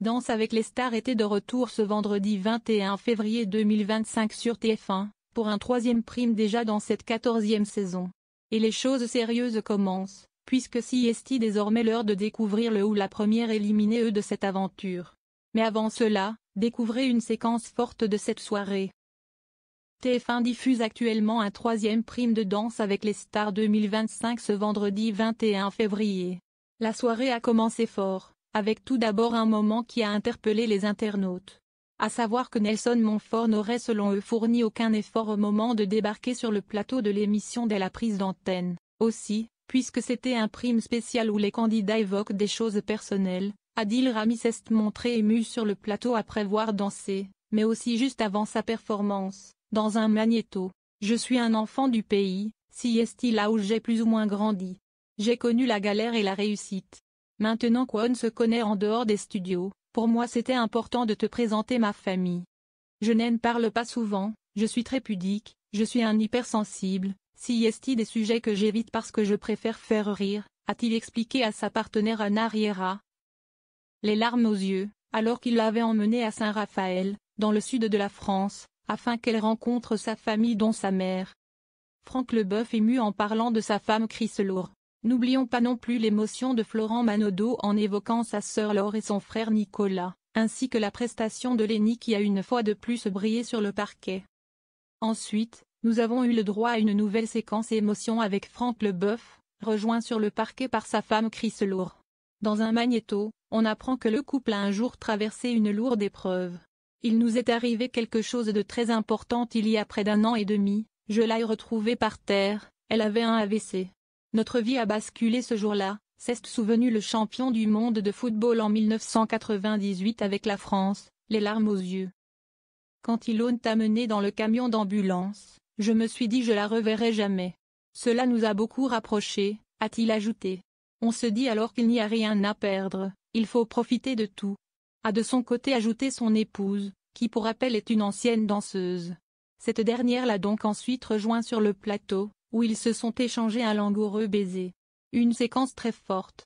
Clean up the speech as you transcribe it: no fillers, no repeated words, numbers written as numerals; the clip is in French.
Danse avec les stars était de retour ce vendredi 21 février 2025 sur TF1, pour un troisième prime déjà dans cette 14e saison. Et les choses sérieuses commencent, puisque est désormais l'heure de découvrir le ou la première éliminée de cette aventure. Mais avant cela, découvrez une séquence forte de cette soirée. TF1 diffuse actuellement un troisième prime de Danse avec les stars 2025 ce vendredi 21 février. La soirée a commencé fort, avec tout d'abord un moment qui a interpellé les internautes. À savoir que Nelson Montfort n'aurait selon eux fourni aucun effort au moment de débarquer sur le plateau de l'émission dès la prise d'antenne. Aussi, puisque c'était un prime spécial où les candidats évoquent des choses personnelles, Adil Rami s'est montré ému sur le plateau après voir danser, mais aussi juste avant sa performance, dans un magnéto. Je suis un enfant du pays, là où j'ai plus ou moins grandi. J'ai connu la galère et la réussite. Maintenant qu'on se connaît en dehors des studios, pour moi c'était important de te présenter ma famille. Je n'en parle pas souvent, je suis très pudique, je suis un hypersensible, des sujets que j'évite parce que je préfère faire rire, a-t-il expliqué à sa partenaire Anna Riera. Les larmes aux yeux, alors qu'il l'avait emmenée à Saint-Raphaël, dans le sud de la France, afin qu'elle rencontre sa famille dont sa mère. Franck Leboeuf ému en parlant de sa femme Chris Lohr. N'oublions pas non plus l'émotion de Florent Manodou en évoquant sa sœur Laure et son frère Nicolas, ainsi que la prestation de Lenny qui a une fois de plus brillé sur le parquet. Ensuite, nous avons eu le droit à une nouvelle séquence émotion avec Franck Leboeuf, rejoint sur le parquet par sa femme Chris Lohr. Dans un magnéto, on apprend que le couple a un jour traversé une lourde épreuve. Il nous est arrivé quelque chose de très important il y a près d'un an et demi, je l'ai retrouvée par terre, elle avait un AVC. Notre vie a basculé ce jour-là, s'est souvenu le champion du monde de football en 1998 avec la France, les larmes aux yeux. Quand ils l'ont amené dans le camion d'ambulance, je me suis dit je la reverrai jamais. Cela nous a beaucoup rapprochés, a-t-il ajouté. On se dit alors qu'il n'y a rien à perdre, il faut profiter de tout. A de son côté ajouté son épouse, qui pour rappel est une ancienne danseuse. Cette dernière l'a donc ensuite rejoint sur le plateau, où ils se sont échangés un langoureux baiser. Une séquence très forte,